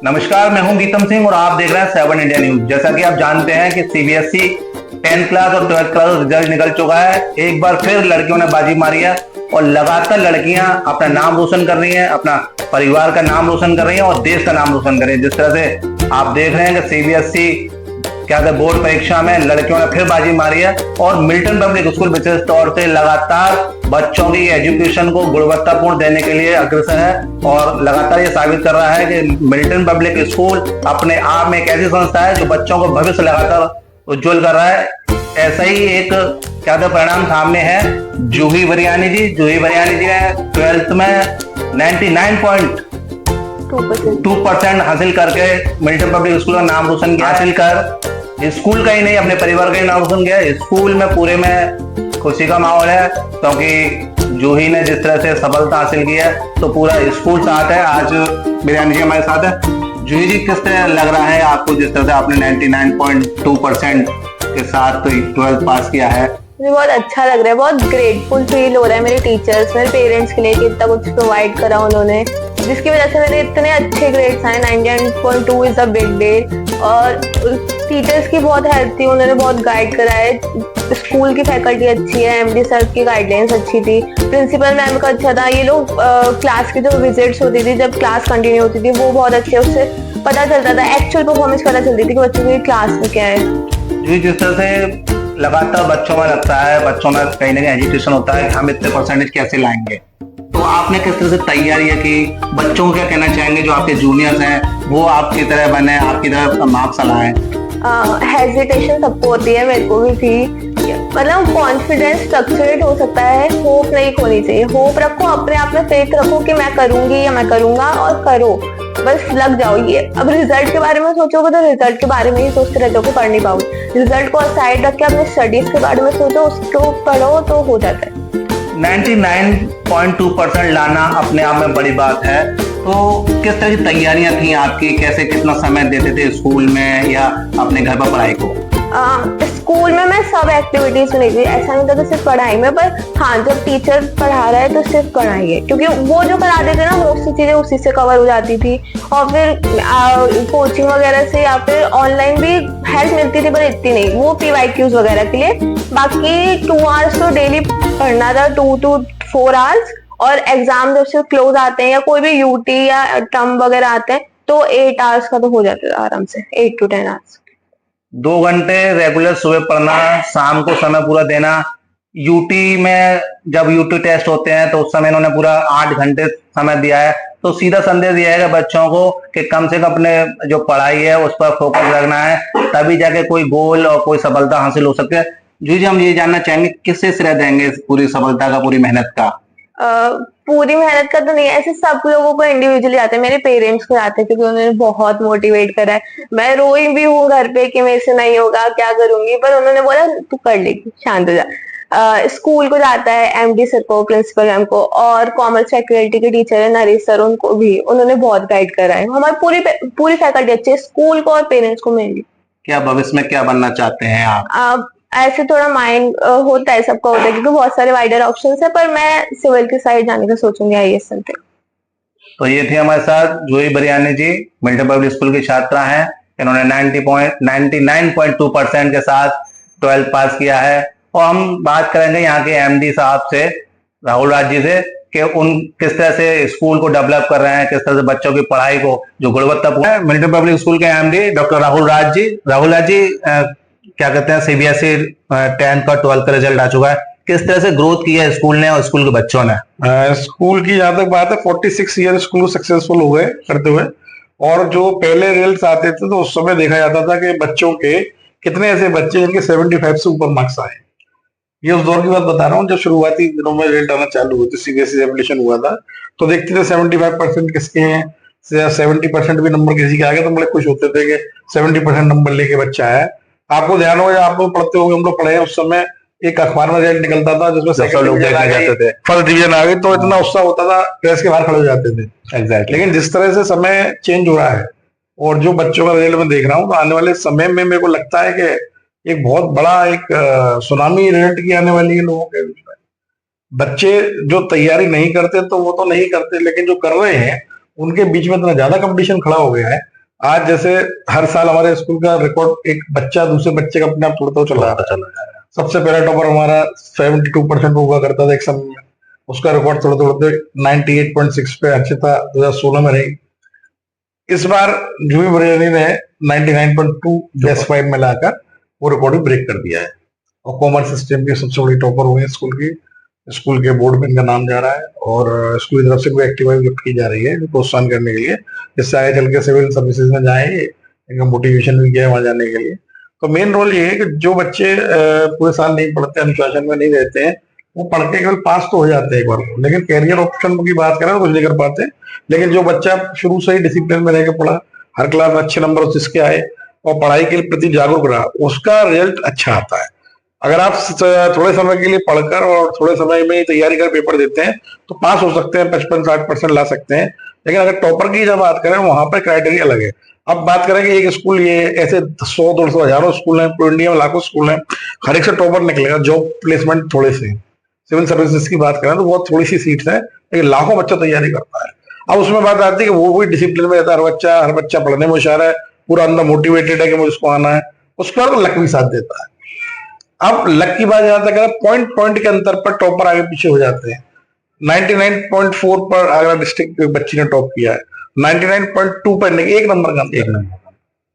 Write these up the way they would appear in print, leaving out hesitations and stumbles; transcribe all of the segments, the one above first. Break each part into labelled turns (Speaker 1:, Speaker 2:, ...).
Speaker 1: नमस्कार, मैं हूं गीतम सिंह और आप देख रहे हैं 7 इंडिया न्यूज। जैसा कि आप जानते हैं कि सीबीएसई 10th क्लास और 12th क्लास रिजल्ट निकल चुका है। एक बार फिर लड़कियों ने बाजी मारी है और लगातार लड़कियां अपना नाम रोशन कर रही हैं, अपना परिवार का नाम रोशन कर रही हैं और देश का नाम रोशन कर रही हैं। जिस तरह से आप देख रहे हैं कि सीबीएसई क्या कहते बोर्ड परीक्षा में लड़कियों ने फिर बाजी मारी है और मिल्टन पब्लिक स्कूल विशेष तौर से लगातार बच्चों की एजुकेशन को गुणवत्तापूर्ण देने के लिए अग्रसर है और लगातार ये साबित कर रहा है कि मिल्टन पब्लिक स्कूल अपने आप में एक ऐसी संस्था है जो बच्चों को भविष्य लगातार उज्जवल कर रहा है। ऐसा ही एक क्या कहते परिणाम सामने है। जूही बरियानी जी ने 12th में 99.2% हासिल करके मिल्टन पब्लिक स्कूल का नाम रोशन किया। हासिल कर स्कूल का ही नहीं अपने परिवार का ही नाम रोशन किया। स्कूल में पूरे में खुशी का माहौल है क्योंकि जूही ने जिस तरह से सफलता हासिल की है तो पूरा स्कूल साथ है। आज बिरयानी जी हमारे साथ है। जूही जी, किस तरह लग रहा है आपको जिस तरह से आपने 99.2% के साथ 12th पास किया है?
Speaker 2: मुझे बहुत अच्छा लग रहा है, बहुत ग्रेटफुल फील हो रहा है मेरे टीचर्स, मेरे पेरेंट्स के लिए कि इतना कुछ प्रोवाइड करा उन्होंने, जिसकी वजह से मेरे इतने अच्छे ग्रेड्स आए। 99.2 इज अ बिग डे। और टीचर्स की बहुत हेल्प थी, उन्होंने बहुत गाइड करा है। स्कूल की फैकल्टी अच्छी है, एमडी सर की गाइडलाइंस अच्छी थी, प्रिंसिपल मैम का अच्छा था। ये लोग क्लास की जो विजिट्स होती थी, जब क्लास कंटिन्यू होती थी, वो बहुत अच्छे, उससे पता चलता था, एक्चुअल परफॉर्मेंस पता चलती थी कि बच्चों की क्लास में क्या है।
Speaker 1: जी, जिस तरह से लगातार बच्चों में लगता है, बच्चों में कहीं ना कहीं एजुकेशन होता है कि हम इतने परसेंटेज कैसे लाएंगे, तो आपने किस तरह से तैयारी है कि बच्चों को क्या कहना चाहेंगे जो आपके जूनियर्स हैं वो आपकी तरह बने, आपकी तरह मार्क्स लाएं?
Speaker 2: हेजिटेशन सबको होती है, मेरे को भी थी। मतलब कॉन्फिडेंस फ्लक्चुएट हो सकता है, होप नहीं खोनी चाहिए। होप रखो, अपने आप में फेथ रखो कि मैं करूंगी या मैं करूंगा, और करो, बस लग जाओ। ये अब रिजल्ट के बारे में सोचोगे तो रिजल्ट के बारे में ही सोचते रहते हो कि पढ़ नहीं पाओगे। रिजल्ट को साइड रख के अपने स्टडीज के बारे में सोचो, उसको पढ़ो तो हो जाता है।
Speaker 1: 99.2% लाना अपने आप में बड़ी बात है। तो किस तरह की तैयारियां थी आपकी? कैसे कितना समय देते थे स्कूल में या अपने घर पर पढ़ाई को?
Speaker 2: स्कूल में मैं सब एक्टिविटीज सुनी थी, ऐसा नहीं था कि सिर्फ पढ़ाई में, पर हाँ, जब टीचर पढ़ा रहा है तो सिर्फ पढ़ाई है, क्योंकि वो जो कराते थे ना मोस्ट चीजें उसी से कवर हो जाती थी। और फिर कोचिंग वगैरह से या फिर ऑनलाइन भी हेल्प मिलती थी, पर इतनी नहीं, वो PYQs वगैरह के लिए। बाकी 2 आवर्स तो डेली पढ़ना था, 2 to 4 आवर्स। और एग्जाम जब से क्लोज आते हैं या कोई भी यूटी या टर्म वगैरह आते हैं तो 8 आवर्स का तो हो जाता है आराम से, 8 to 10 आवर्स।
Speaker 1: 2 घंटे रेगुलर सुबह पढ़ना, शाम को समय पूरा देना। यूटी में जब यूटी टेस्ट होते हैं तो उस समय इन्होंने पूरा 8 घंटे समय दिया है। तो सीधा संदेश दिया है बच्चों को कि कम से कम अपने जो पढ़ाई है उस पर फोकस रखना है, तभी जाके कोई गोल और कोई सफलता हासिल हो सके। जी, हम ये जानना चाहेंगे किससे श्रेय देंगे पूरी सफलता का, पूरी मेहनत का?
Speaker 2: पूरी मेहनत का तो नहीं, ऐसे सब लोगों को इंडिविजुअली आते हैं। मेरे पेरेंट्स को आते हैं क्योंकि उन्होंने बहुत मोटिवेट करा है। मैं रोई भी हूँ घर पे कि मेरे से नहीं होगा, क्या करूंगी, पर उन्होंने बोला तू कर लेगी, शांत हो जा। स्कूल को जाता है, एमडी सर को, प्रिंसिपल मैम को, और कॉमर्स फैकल्टी के टीचर है नरेश सर, उनको भी उन्होंने बहुत गाइड करा है। हमारी पूरी फैकल्टी अच्छी है, स्कूल को और पेरेंट्स को मेनली।
Speaker 1: क्या भविष्य में क्या बनना चाहते हैं आप?
Speaker 2: ऐसे थोड़ा माइंड होता है, सबका होता है, क्योंकि बहुत सारे वाइडर ऑप्शंस है, पर मैं सिविल की साइड जाने का सोचूंगी, IAS समथिंग।
Speaker 1: तो ये थी हमारे साथ जूही बरियानी जी, मिल्टन पब्लिक स्कूल की छात्रा हैं। इन्होंने 99.2% के साथ 12th पास किया है। और हम बात करेंगे यहाँ के MD साहब से, राहुल राज जी से, कि उन किस तरह से स्कूल को डेवलप कर रहे हैं, किस तरह से बच्चों की पढ़ाई को जो गुणवत्तापूर्ण है। मिल्टन पब्लिक स्कूल के MD डॉक्टर राहुल राज जी। राहुल राज जी, क्या कहते हैं, सीबीएसई 10th का 12th का रिजल्ट आ चुका है, किस तरह से ग्रोथ की है स्कूल ने और स्कूल के बच्चों ने?
Speaker 3: स्कूल की जहां तक बात है, 46 ईयर स्कूल सक्सेसफुल हो गए करते हुए। और जो पहले रिजल्ट आते थे तो उस समय देखा जाता था कि बच्चों के कितने ऐसे बच्चे जिनके 75 से ऊपर मार्क्स आए। ये उस दौर की बात बता रहा हूँ जब शुरुआती दिनों में रिजल्ट आना चालू हुए थे, सीबीएसई एप्लीकेशन हुआ था, तो देखते थे 75% किसके हैं, 70% भी नंबर किसी के आ गए तो बड़े खुश होते थे कि 70% नंबर लेके बच्चा आया। आपको ध्यान होगा, आप लोग पढ़ते होंगे, हम लोग पढ़े हैं उस समय, एक अखबार में रिजल्ट निकलता था जिसमें सेकंड डिवीजन आ गई, फर्स्ट डिवीजन आ गई, तो इतना उत्साह होता था, प्रेस के बाहर खड़े हो जाते थे।
Speaker 1: एग्जैक्टली।
Speaker 3: लेकिन जिस तरह से समय चेंज हो रहा है और जो बच्चों का रिजल्ट मैं देख रहा हूँ, तो आने वाले समय में मेरे को लगता है कि एक बहुत बड़ा एक सुनामी रिजल्ट की आने वाली है लोगों के बीच में। बच्चे जो तैयारी नहीं करते तो वो तो नहीं करते, लेकिन जो कर रहे हैं उनके बीच में इतना ज्यादा कंपटीशन खड़ा हो गया है। आज जैसे हर साल हमारे स्कूल का रिकॉर्ड एक बच्चा दूसरे बच्चे का अपने आप तोड़ता हुआ चला रहा है। सबसे पहला टॉपर हमारा 72% हुआ करता था एक समय में, उसका रिकॉर्ड तोड़ते तोड़ते 98.6 पे अर्चिता 2016 में रही। इस बार जूही बरेली ने 99.2 बेस्ट 5 में लाकर वो रिकॉर्ड भी ब्रेक कर दिया है और कॉमर्स स्ट्रीम की सबसे बड़ी टॉपर हुई है स्कूल की। स्कूल के बोर्ड में इनका नाम जा रहा है और स्कूल की तरफ से कोई एक्टिविटी गिफ्ट की जा रही है प्रोत्साहन करने के लिए, जिससे आगे चल के सिविल सर्विसेज में जाएंगे, इनका मोटिवेशन भी किया है वहां जाने के लिए। तो मेन रोल ये है कि जो बच्चे पूरे साल नहीं पढ़ते, अनुशासन में नहीं रहते हैं, वो पढ़ के केवल पास तो हो जाते हैं एक बार, लेकिन कैरियर ऑप्शन की बात करें तो कुछ नहीं कर पाते। लेकिन जो बच्चा शुरू से ही डिसिप्लिन में रह के पढ़ा, हर क्लास में अच्छे नंबर जिसके आए और पढ़ाई के प्रति जागरूक रहा, उसका रिजल्ट अच्छा आता है। अगर आप थोड़े समय के लिए पढ़कर और थोड़े समय में तैयारी कर पेपर देते हैं तो पास हो सकते हैं, 55-60% ला सकते हैं। लेकिन अगर टॉपर की जब बात करें वहां पर क्राइटेरिया अलग है। अब बात करें कि एक स्कूल, ये ऐसे 100-200 हजारों स्कूल हैं, पूरे इंडिया में लाखों स्कूल हैं, हर एक से टॉपर निकलेगा। जॉब प्लेसमेंट थोड़े से, सिविल सर्विसेज की बात करें तो बहुत थोड़ी सी सीट्स है, लेकिन लाखों बच्चा तैयारी करता है। अब उसमें बात आती है कि वो भी डिसिप्लिन में रहता है, हर बच्चा पढ़ने में होशियार है, पूरा अंदर मोटिवेटेड है कि मुझे उसको आना है, उसका तो लक भी साथ देता है। अब लक की बात जहां तक है, पॉइंट के अंतर पर टॉपर आगे पीछे हो जाते हैं। 99.4 पर आगरा डिस्ट्रिक्ट बच्ची ने टॉप किया है, 99.2 पर एक नंबर का अंतर।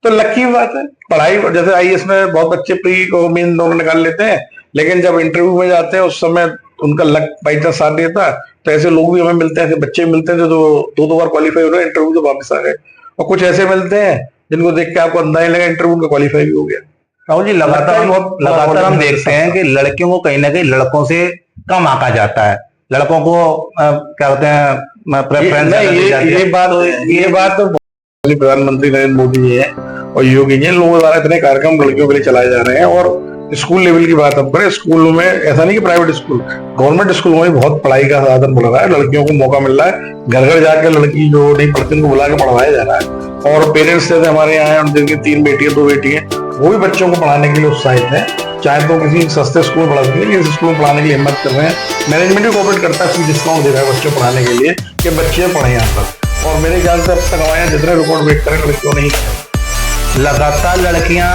Speaker 3: तो लक की बात है। पढ़ाई जैसे IAS में बहुत बच्चे प्री और मेन दोनों निकाल लेते हैं, लेकिन जब इंटरव्यू में जाते हैं उस समय उनका लक बाई चांस साथ देता है। तो ऐसे लोग भी हमें मिलते हैं, ऐसे बच्चे मिलते हैं जो 2 बार क्वालिफाई हो रहे हैं, इंटरव्यू तो वापस आ गए। और कुछ ऐसे मिलते हैं जिनको देख के आपको अंदाजा लगा इंटरव्यू उनका क्वालिफाई भी हो गया।
Speaker 1: राहुल जी, लगातार हम देखते हैं कि लड़कियों को कहीं ना कहीं लड़कों से कम आंका जाता है, लड़कों को क्या होते हैं प्रेफरेंस।
Speaker 3: ये बात तो प्रधानमंत्री नरेंद्र मोदी जी है और योगी जी, लोगों द्वारा इतने कार्यक्रम लड़कियों के लिए चलाए जा रहे हैं। और स्कूल लेवल की बात अब करें, स्कूलों में ऐसा नहीं कि प्राइवेट स्कूल, गवर्नमेंट स्कूलों में बहुत पढ़ाई का साधन बढ़ रहा है, लड़कियों को मौका मिल रहा है, घर घर जाकर लड़की जो नहीं पढ़ती उनको बुला के पढ़वाया जा रहा है। और पेरेंट्स जैसे हमारे यहाँ हैं जिनकी 3 बेटियां 2 बेटी हैं, वो भी बच्चों को पढ़ाने के लिए उत्साहित है, चाहे तो किसी सस्ते स्कूल में पढ़ा सकते हैं, स्कूल में पढ़ाने के लिए हिम्मत कर रहे हैं। मैनेजमेंट भी कोऑपरेट करता है, डिस्काउंट दे रहा है बच्चों पढ़ाने के लिए कि बच्चे पढ़े यहाँ पर। और मेरे ख्याल से अब तक हमारे जितने रिकॉर्ड ब्रेक करें लड़कियों ने,
Speaker 1: लगातार लड़कियां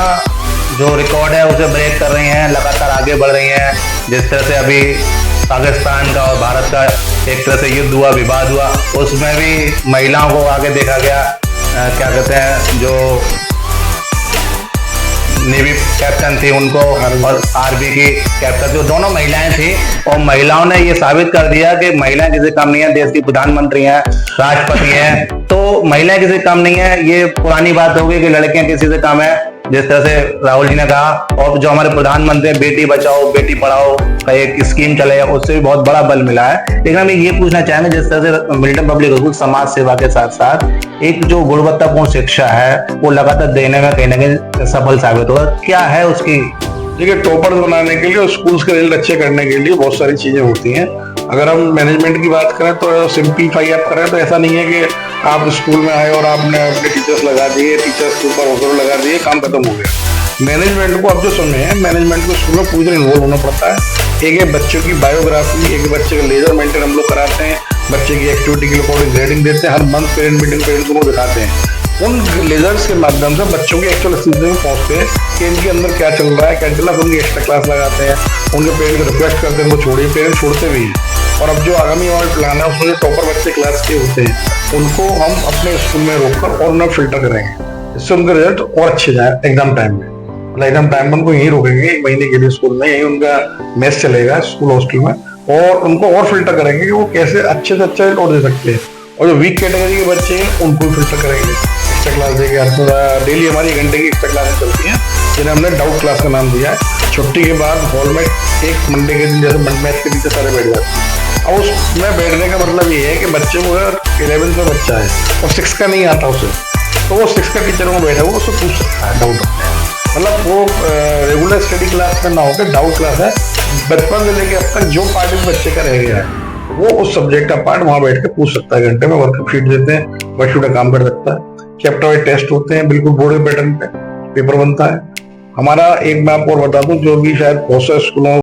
Speaker 1: जो रिकॉर्ड है उसे ब्रेक कर रही हैं, लगातार आगे बढ़ रही हैं। जिस तरह से अभी पाकिस्तान का और भारत का एक तरह से युद्ध हुआ, विवाद हुआ, उसमें भी महिलाओं को आगे देखा गया। क्या कहते हैं, जो नेवी कैप्टन थी उनको और आर्मी की कैप्टन, जो दोनों महिलाएं थी, और महिलाओं ने ये साबित कर दिया कि महिलाएं किसी कम नहीं है, देश की प्रधानमंत्री हैं, राष्ट्रपति हैं, तो महिलाएं किसी कम नहीं है। ये पुरानी बात होगी कि लड़कियां किसी से कम है, जिस तरह से राहुल जी ने कहा। और जो हमारे प्रधानमंत्री बेटी बचाओ बेटी पढ़ाओ का एक स्कीम चले, उससे भी बहुत बड़ा बल मिला है। लेकिन हम ये पूछना चाहेंगे, जिस तरह से मिल्टन पब्लिक स्कूल समाज सेवा के साथ साथ एक जो गुणवत्तापूर्ण शिक्षा है वो लगातार देने में कहीं ना कहीं सफल साबित होगा, क्या है उसकी?
Speaker 3: देखिए, टॉपर्स बनाने के लिए और स्कूल्स के रिजल्ट अच्छे करने के लिए बहुत सारी चीजें होती हैं। अगर हम मैनेजमेंट की बात करें तो सिंपलीफाई आप करें तो ऐसा नहीं है कि आप स्कूल में आए और आपने अपने टीचर्स लगा दिए, टीचर्स के ऊपर ऑफिसर लगा दिए, काम खत्म हो गया। मैनेजमेंट को अब जो समय है, मैनेजमेंट को स्कूल में पूरी तरह इन्वॉल्व होना पड़ता है। एक बच्चों की बायोग्राफी, एक बच्चे का लेजर मेंटेन हम लोग कराते हैं, बच्चे की एक्टिविटी के अकॉर्डिंग ग्रेडिंग देते हैं, हर मंथ पेरेंट मीटिंग पेरेंट्स को दिखाते हैं। उन लेजर्स के माध्यम से बच्चों की एक्चुअल स्थिति में पहुंचते हैं कि इनके अंदर क्या चल रहा है, क्या चल रहा है, उनकी एक्स्ट्रा क्लास लगाते हैं, उनके पेरेंट्स को रिक्वेस्ट करते हैं उनको छोड़िए, पेरेंट्स छोड़ते भी हैं। और अब जो आगामी हमारे प्लान है उसमें जो टॉपर बच्चे क्लास के होते हैं उनको हम अपने स्कूल में रोककर और उन्हें फिल्टर करेंगे, इससे उनके रिजल्ट और अच्छे जाए एग्जाम टाइम में। मतलब एग्जाम टाइम में उनको यहीं रोकेंगे 1 महीने के लिए स्कूल में, यहीं उनका मेस चलेगा स्कूल हॉस्टल में, और उनको और फिल्टर करेंगे कि वो कैसे अच्छे से अच्छा रिजल्ट और दे सकते हैं। और जो वीक कैटेगरी के बच्चे हैं उनको फिल्टर करेंगे, एक्स्ट्रा क्लास देकर। डेली हमारी 1 घंटे की एक्स्ट्रा क्लासेस चलती हैं, जिन्हें हमने डाउट क्लास का नाम दिया है। छुट्टी के बाद हॉल में एक मंडे के दिन जैसे मैथ के टीचर सारे बैठ जाते हैं, और उसमें बैठने का मतलब ये है कि बच्चे को अगर 11th में बच्चा है और 6 का नहीं आता उसे, तो वो 6 का टीचर में बैठा वो उससे पूछ सकता है डाउट। मतलब वो रेगुलर स्टडी क्लास में ना होकर डाउट क्लास है। बचपन से लेकर अब तक जो पार्ट इस बच्चे का रह गया है वो उस सब्जेक्ट का पार्ट वहां बैठ के पूछ सकता है। घंटे में वर्कशीट देते हैं, वर्कशीट काम कर सकता है, चैप्टर वाइज टेस्ट होते हैं, बिल्कुल बोर्ड पैटर्न पे पेपर बनता है हमारा। एक मैं आपको और बता दूं, जो भी शायद बहुत से स्कूलों